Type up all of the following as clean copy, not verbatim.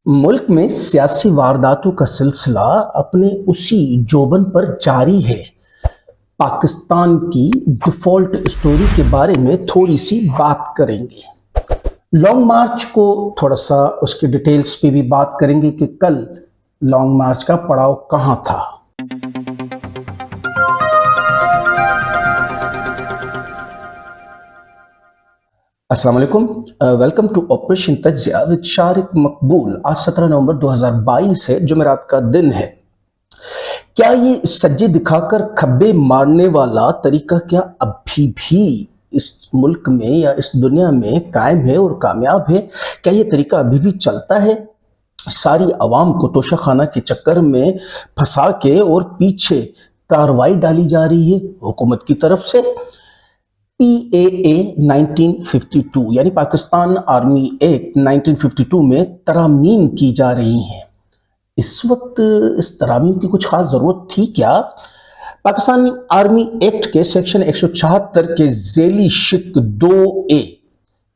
मुल्क में सियासी वारदातों का सिलसिला अपने उसी जोबन पर जारी है। पाकिस्तान की डिफ़ॉल्ट स्टोरी के बारे में थोड़ी सी बात करेंगे। लॉन्ग मार्च को थोड़ा सा उसकी डिटेल्स पे भी बात करेंगे कि कल लॉन्ग मार्च का पड़ाव कहाँ था। अस्सलाम वालेकुम, वेलकम टू ऑपरेशन तज्ज़िया विद शारिक मकबूल। आज 17 नवंबर 2022 है, जुमेरात का दिन है। क्या ये सज्जे दिखाकर खब्बे मारने वाला तरीका क्या अभी भी इस मुल्क में या इस दुनिया में कायम है और कामयाब है? क्या ये तरीका अभी भी चलता है? सारी आवाम को तोशाखाना के चक्कर में फंसा के और पीछे कार्रवाई डाली जा रही है हुकूमत की तरफ से। PAA 1952 यानी पाकिस्तान आर्मी एक्ट 1952 में तरामीम की जा रही हैं। इस वक्त इस तरामीम की कुछ खास ज़रूरत थी क्या? पाकिस्तानी आर्मी एक्ट के सेक्शन 176 के ज़ेली शिक 2A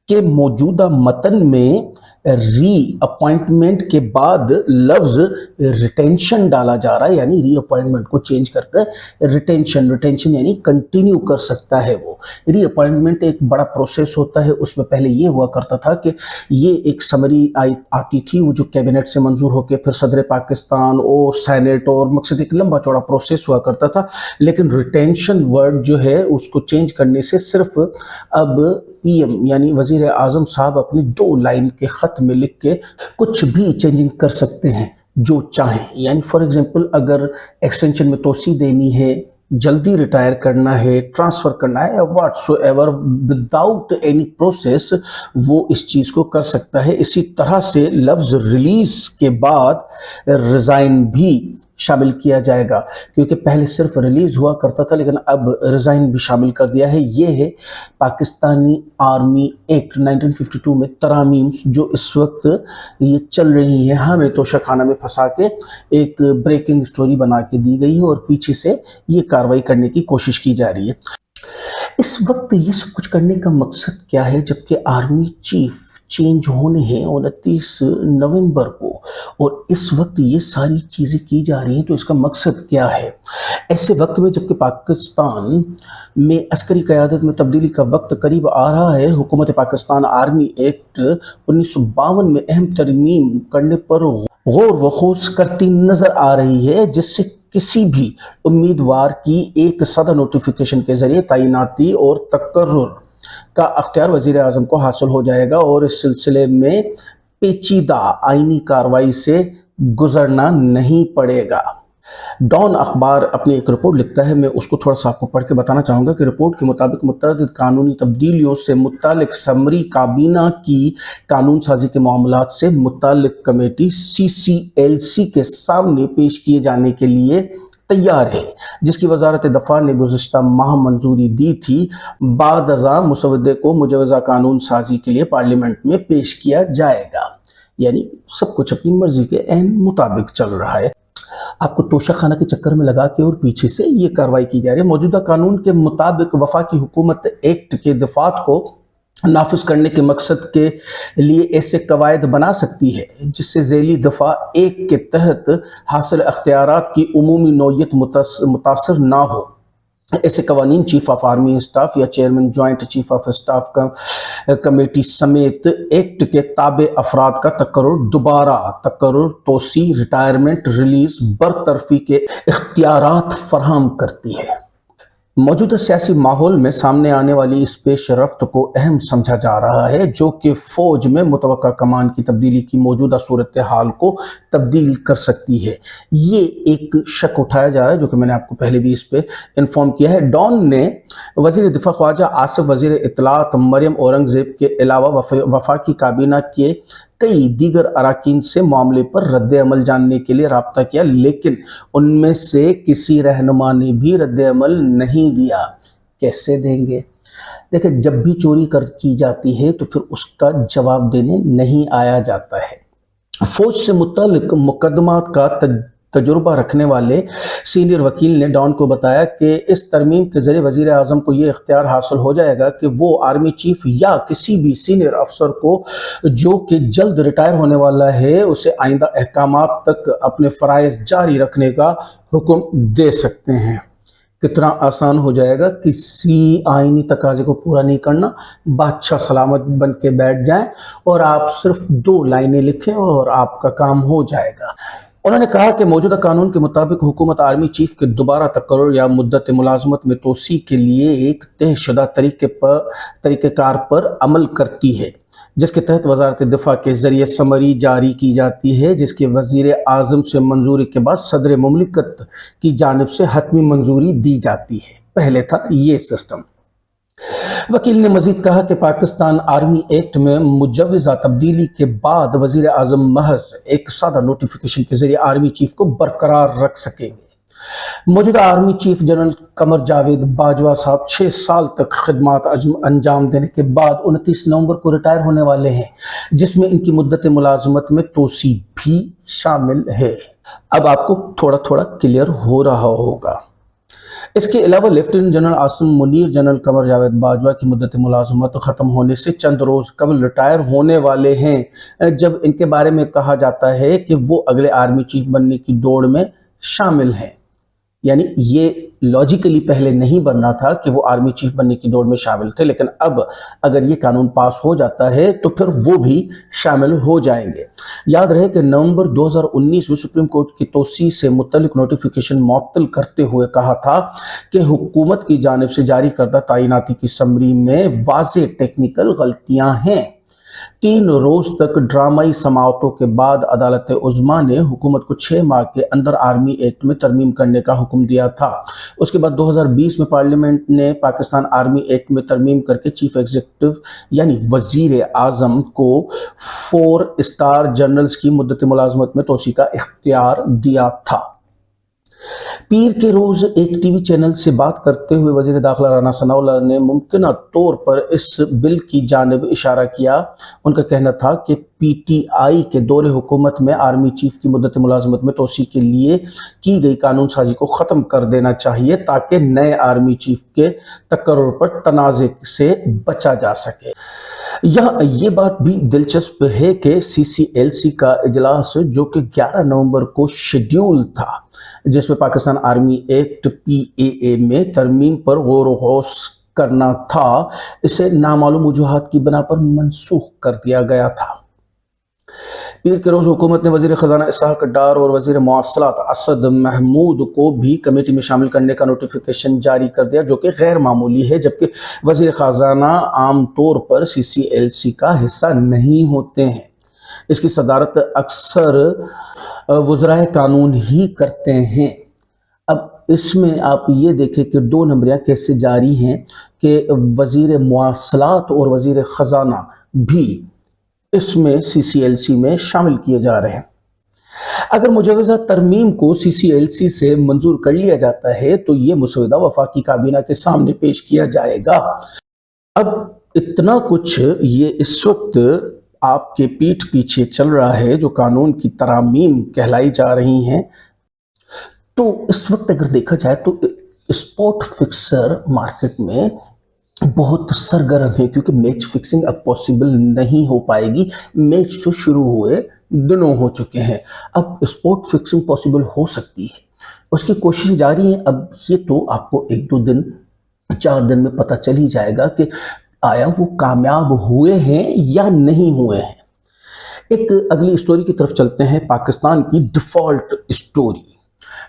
के मौजूदा मतन में री अपॉइंटमेंट के बाद लफ्ज़ रिटेंशन डाला जा रहा है, यानी री अपॉइंटमेंट को चेंज करके रिटेंशन यानी कंटिन्यू कर सकता है। वो री अपॉइंटमेंट एक बड़ा प्रोसेस होता है। उसमें पहले ये हुआ करता था कि ये एक समरी आती थी, वो जो कैबिनेट से मंजूर होकर फिर सदर पाकिस्तान और सेनेट और मकसद एक लंबा चौड़ा प्रोसेस हुआ करता था। लेकिन रिटेंशन वर्ड जो है उसको चेंज करने से सिर्फ अब PM यानी वज़ीर आज़म साहब अपनी 2 लाइन के ख़त में लिख के कुछ भी चेंजिंग कर सकते हैं जो चाहें। यानी फॉर एग्जांपल अगर एक्सटेंशन में तोसी देनी है, जल्दी रिटायर करना है, ट्रांसफ़र करना है, व्हाटसोएवर विदाउट एनी प्रोसेस वो इस चीज़ को कर सकता है। इसी तरह से लफ्ज़ रिलीज़ के बाद रिज़ाइन भी शामिल किया जाएगा, क्योंकि पहले सिर्फ रिलीज़ हुआ करता था लेकिन अब रिज़ाइन भी शामिल कर दिया है। ये है पाकिस्तानी आर्मी एक्ट 1952 में तरामीम जो इस वक्त ये चल रही है। हमें तोशाखाना में फंसा के एक ब्रेकिंग स्टोरी बना के दी गई है और पीछे से ये कार्रवाई करने की कोशिश की जा रही है। इस वक्त ये सब कुछ करने का मकसद क्या है, जबकि आर्मी चीफ चेंज होने हैं 29 नवंबर को और इस वक्त ये सारी चीज़ें की जा रही हैं, तो इसका मकसद क्या है? ऐसे वक्त में जबकि पाकिस्तान में अस्करी क़यादत में तब्दीली का वक्त करीब आ रहा है, हुकूमत पाकिस्तान आर्मी एक्ट 1952 में अहम तरमीम करने पर गौर व खोज करती नज़र आ रही है, जिससे किसी भी उम्मीदवार की एक सदा नोटिफिकेशन के ज़रिए तैनाती और तकर्रुर का अख्तियार वज़ीर आज़म को हासिल हो जाएगा और इस सिलसिले में पेचीदा आईनी कार्रवाई से गुजरना नहीं पड़ेगा। डॉन अखबार अपनी एक रिपोर्ट लिखता है, मैं उसको थोड़ा सा आपको पढ़ के बताना चाहूँगा कि रिपोर्ट के मुताबिक मुतअद्दिद कानूनी तब्दीलियों से मुतालिक समरी काबीना की कानून साजी के मामलात से मुतालिक कमेटी CCLC के सामने पेश किए जाने के लिए तैयार है, जिसकी वजारत दफ़ा ने गुज़िश्ता माह मंजूरी दी थी। बाद अज़ां मुसवदे को मुजवज़ा कानून साजी के लिए पार्लियामेंट में पेश किया जाएगा। यानी सब कुछ अपनी मर्जी के ऐन मुताबिक चल रहा है। आपको तोशाखाना के चक्कर में लगा के और पीछे से ये कार्रवाई की जा रही है। मौजूदा कानून के मुताबिक वफाकी हुकूमत एक्ट के दफात को नाफिज करने के मकसद के लिए ऐसे कवायद बना सकती है जिससे ज़ेली दफ़ा 1 के तहत हासिल अख्तियारात की उमूमी नौयत मुतासर ना हो। ऐसे कवानीन चीफ ऑफ आर्मी स्टाफ या chairman joint chief of staff committee समेत एक्ट के ताबे अफराद का तकर्रुर, दोबारा तकर्रुर, तोसी, रिटायरमेंट, रिलीज, बरतरफी के इख्तियारात फराहम करती है। मौजूदा सियासी माहौल में सामने आने वाली इस पेश रफ्त को अहम समझा जा रहा है, जो कि फ़ौज में मुतवक्का कमान की तब्दीली की मौजूदा सूरत हाल को तब्दील कर सकती है। ये एक शक उठाया जा रहा है जो कि मैंने आपको पहले भी इस पे इन्फॉर्म किया है। डॉन ने वज़ीर दिफा ख्वाजा आसिफ, वज़ीर इत्तलात मरियम औरंगज़ेब के अलावा वफाकी काबीना के कई दीगर अराकीन से मामले पर रद्द अमल जानने के लिए राब्ता किया, लेकिन उनमें से किसी रहनुमा ने भी रद्द अमल नहीं दिया। कैसे देंगे? देखिए, जब भी चोरी की जाती है तो फिर उसका जवाब देने नहीं आया जाता है। फौज से मुताल्लिक मुकदमा का तजुर्बा रखने वाले सीनियर वकील ने डॉन को बताया कि इस तरमीम के ज़रिए वज़ीर आज़म को ये इख्तियार हासिल हो जाएगा कि वो आर्मी चीफ या किसी भी सीनियर अफसर को जो कि जल्द रिटायर होने वाला है उसे आइंदा अहकामात तक अपने फ़राइज़ जारी रखने का हुक्म दे सकते हैं। कितना आसान हो जाएगा, किसी आईनी तकाजे को पूरा नहीं करना, बादशाह सलामत बन के बैठ जाएं और आप सिर्फ 2 लाइनें लिखें और आपका काम हो जाएगा। उन्होंने कहा कि मौजूदा कानून के मुताबिक हुकूमत आर्मी चीफ के दोबारा तकर्रुर या मुद्दत मुलाजमत में तोसी के लिए एक तयशुदा तरीक़ेकार पर अमल करती है, जिसके तहत वजारत दिफा के ज़रिए समरी जारी की जाती है, जिसके वज़ीर आज़म से मंजूरी के बाद सदर मुमलिकत की जानिब से हतमी मंजूरी दी जाती है। पहले था ये सिस्टम। वकील ने मजीद कहा कि पाकिस्तान आर्मी एक्ट में मुजव्वज़ा तब्दीली के बाद वज़ीर आज़म महज एक सादा नोटिफिकेशन के ज़रिए आर्मी चीफ को बरकरार रख सकेंगे। मौजूदा army chief general Qamar Javed Bajwa साहब 6 साल तक खिदमत अंजाम देने के बाद 29 नवंबर को रिटायर होने वाले हैं, जिसमें इनकी मुद्दत मुलाजमत में तोसी भी शामिल है। अब आपको थोड़ा थोड़ा क्लियर हो रहा होगा। इसके अलावा lieutenant general Asim Munir general Qamar Javed Bajwa की मुद्दत मुलाजमत ख़त्म होने से चंद रोज़ कबल रिटायर होने वाले हैं, जब इनके बारे में कहा जाता है कि वो अगले आर्मी चीफ बनने की दौड़ में शामिल हैं। यानी ये लॉजिकली पहले नहीं बनना था कि वो आर्मी चीफ बनने की दौड़ में शामिल थे, लेकिन अब अगर ये कानून पास हो जाता है तो फिर वो भी शामिल हो जाएंगे। याद रहे कि नवंबर 2019 में सुप्रीम कोर्ट की तोसी से मुतल्लिक नोटिफिकेशन मुअत्तल करते हुए कहा था कि हुकूमत की जानिब से जारी करदा तैनाती की समरी में वाज़ेह टेक्निकल गलतियां हैं। 3 रोज तक ड्रामाई समाअतों के बाद अदालत उज़्मा ने हुकूमत को 6 माह के अंदर आर्मी एक्ट में तरमीम करने का हुक्म दिया था। उसके बाद 2020 में पार्लियामेंट ने पाकिस्तान आर्मी एक्ट में तरमीम करके चीफ एग्जीक्यूटिव यानी वजीर आज़म को 4 स्टार जनरल्स की मुद्दत मुलाजमत में तोसी का इख्तियार दिया था। पीर के रोज एक टीवी चैनल से बात करते हुए वजीर दाखिला राना सनाउल्लाह ने मुमकिना तौर पर इस बिल की जानिब इशारा किया। उनका कहना था कि पीटीआई के दौरे हुकूमत में आर्मी चीफ की मुद्दत मुलाजमत में तोसी के लिए की गई कानून साजी को ख़त्म कर देना चाहिए ताकि नए आर्मी चीफ के तकर्रुर पर तनाज़े से बचा जा सके। यहाँ ये बात भी दिलचस्प है कि CCLC का इजलास जो कि 11 नवंबर को शेड्यूल था, जिसमें पाकिस्तान आर्मी एक्ट PAA में तरमीम पर गौर व गौस करना था, इसे नामालूम वजूहात की बिना पर मनसूख कर दिया गया था। पीर के रोज हुकूमत ने वजीर खजाना इसहाक डार और वजीर मवासलात असद महमूद को भी कमेटी में शामिल करने का नोटिफिकेशन जारी कर दिया, जो कि गैर मामूली है, जबकि वजीर खजाना आम तौर पर CCLC का हिस्सा नहीं होते हैं। इसकी सदारत अक्सर वज़राए कानून ही करते हैं। अब इसमें आप ये देखें कि 2 नंबरियाँ कैसे जारी हैं कि वजीर मवासलात और वजीर खजाना भी इसमें CCLC में शामिल किए जा रहे हैं। अगर मुजवज़ा तरमीम को CCLC से मंजूर कर लिया जाता है तो ये मुसवदा वफाकी काबीना के सामने पेश किया जाएगा। अब इतना कुछ ये इस वक्त आपके पीठ पीछे चल रहा है, जो कानून की तरामीम कहलाई जा रही हैं। तो इस वक्त अगर देखा जाए तो स्पॉट फिक्सर मार्केट में बहुत सरगर्म है, क्योंकि मैच फिक्सिंग अब पॉसिबल नहीं हो पाएगी। मैच तो शुरू हुए दिनों हो चुके हैं, अब स्पॉट फिक्सिंग पॉसिबल हो सकती है, उसकी कोशिश जारी है। अब ये तो आपको 1-2 दिन 4 दिन में पता चल ही जाएगा कि आया वो कामयाब हुए हैं या नहीं हुए हैं। एक अगली स्टोरी की तरफ चलते हैं, पाकिस्तान की डिफ़ॉल्ट स्टोरी।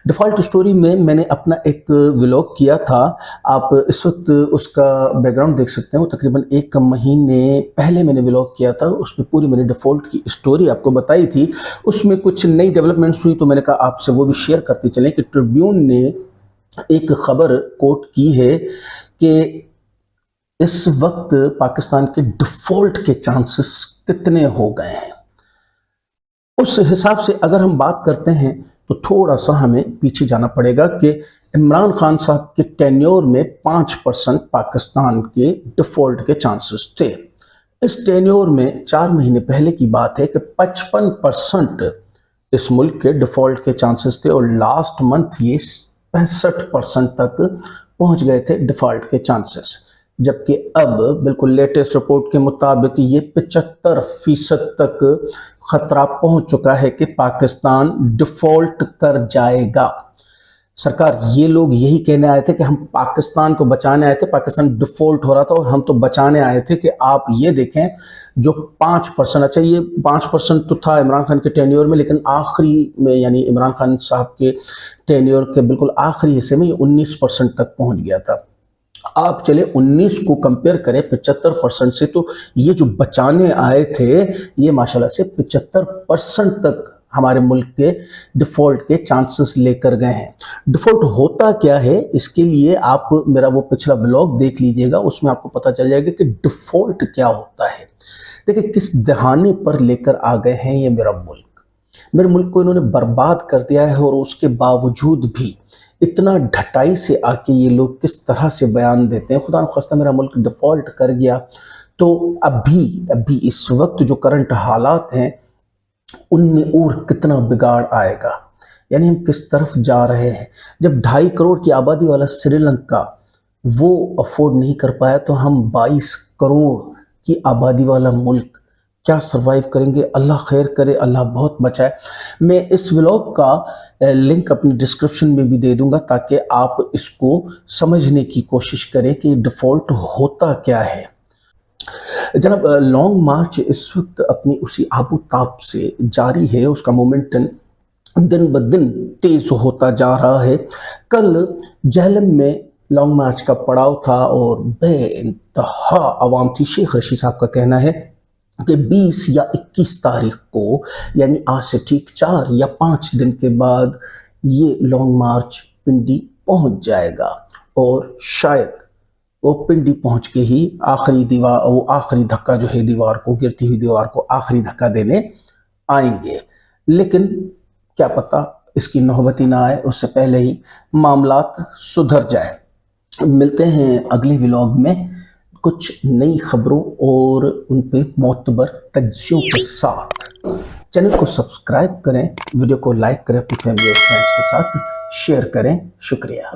डिफ़ॉल्ट स्टोरी में मैंने अपना एक व्लॉग किया था, आप इस वक्त उसका बैकग्राउंड देख सकते हैं। वो तकरीबन 1 महीने पहले मैंने व्लॉग किया था, उसमें पूरी मैंने डिफ़ॉल्ट की स्टोरी आपको बताई थी। उसमें कुछ नई डेवलपमेंट्स हुई तो मैंने कहा आपसे वो भी शेयर करते चलें कि ट्रिब्यून ने एक खबर कोट की है कि इस वक्त पाकिस्तान के डिफ़ॉल्ट के चांसेस कितने हो गए हैं। उस हिसाब से अगर हम बात करते हैं तो थोड़ा सा हमें पीछे जाना पड़ेगा कि इमरान खान साहब के टेन्योर में 5% पाकिस्तान के डिफ़ॉल्ट के चांसेस थे। इस टेन्योर में 4 महीने पहले की बात है कि 55% इस मुल्क के डिफ़ॉल्ट के चांसेस थे और लास्ट मंथ ये 65% तक पहुंच गए थे डिफ़ॉल्ट के चांसेस, जबकि अब बिल्कुल लेटेस्ट रिपोर्ट के मुताबिक ये 75% तक ख़तरा पहुंच चुका है कि पाकिस्तान डिफ़ॉल्ट कर जाएगा। सरकार, ये लोग यही कहने आए थे कि हम पाकिस्तान को बचाने आए थे, पाकिस्तान डिफ़ॉल्ट हो रहा था और हम तो बचाने आए थे कि आप ये देखें जो 5%, अच्छा ये 5% तो था इमरान खान के टेन्योर में, लेकिन आखिरी में यानी इमरान खान साहब के टेन्योर के बिल्कुल आखिरी हिस्से में ये 19% तक पहुंच गया था। आप चले 19 को कंपेयर करें 75% से, तो ये जो बचाने आए थे ये माशाल्लाह से 75% तक हमारे मुल्क के डिफ़ॉल्ट के चांसेस लेकर गए हैं। डिफ़ॉल्ट होता क्या है, इसके लिए आप मेरा वो पिछला व्लॉग देख लीजिएगा, उसमें आपको पता चल जाएगा कि डिफ़ॉल्ट क्या होता है। देखिए किस दहाने पर लेकर आ गए हैं ये मेरे मुल्क को इन्होंने बर्बाद कर दिया है, और उसके बावजूद भी इतना ढटाई से आके ये लोग किस तरह से बयान देते हैं, खुदा न ख्वास्ता मेरा मुल्क डिफ़ॉल्ट कर गया तो अभी इस वक्त जो करंट हालात हैं उनमें और कितना बिगाड़ आएगा, यानी हम किस तरफ जा रहे हैं। जब 2.5 करोड़ की आबादी वाला श्रीलंका वो अफोर्ड नहीं कर पाया, तो हम 22 करोड़ की आबादी वाला मुल्क क्या सरवाइव करेंगे। अल्लाह खैर करे, अल्लाह बहुत बचाए। मैं इस व्लॉग का लिंक अपनी डिस्क्रिप्शन में भी दे दूंगा ताकि आप इसको समझने की कोशिश करें कि डिफ़ॉल्ट होता क्या है। जनाब, लॉन्ग मार्च इस वक्त अपनी उसी आबू ताब से जारी है, उसका मोमेंटम दिन ब दिन तेज होता जा रहा है। कल जहलम में लॉन्ग मार्च का पड़ाव था और बेइंतहा आवाम थी। शेख रशीद साहब का कहना है कि 20 या 21 तारीख को, यानी आज से ठीक 4 या 5 दिन के बाद ये लॉन्ग मार्च पिंडी पहुंच जाएगा, और शायद वो पिंडी पहुंच के ही आखिरी दीवार, वो आखिरी धक्का जो है दीवार को, गिरती हुई दीवार को आखिरी धक्का देने आएंगे। लेकिन क्या पता इसकी नौबत ही ना आए, उससे पहले ही मामलात सुधर जाए। मिलते हैं अगले व्लॉग में कुछ नई खबरों और उन पे मोतबर तज्जियों के साथ। चैनल को सब्सक्राइब करें, वीडियो को लाइक करें, अपनी फैमिली और फ्रेंड्स के साथ शेयर करें। शुक्रिया।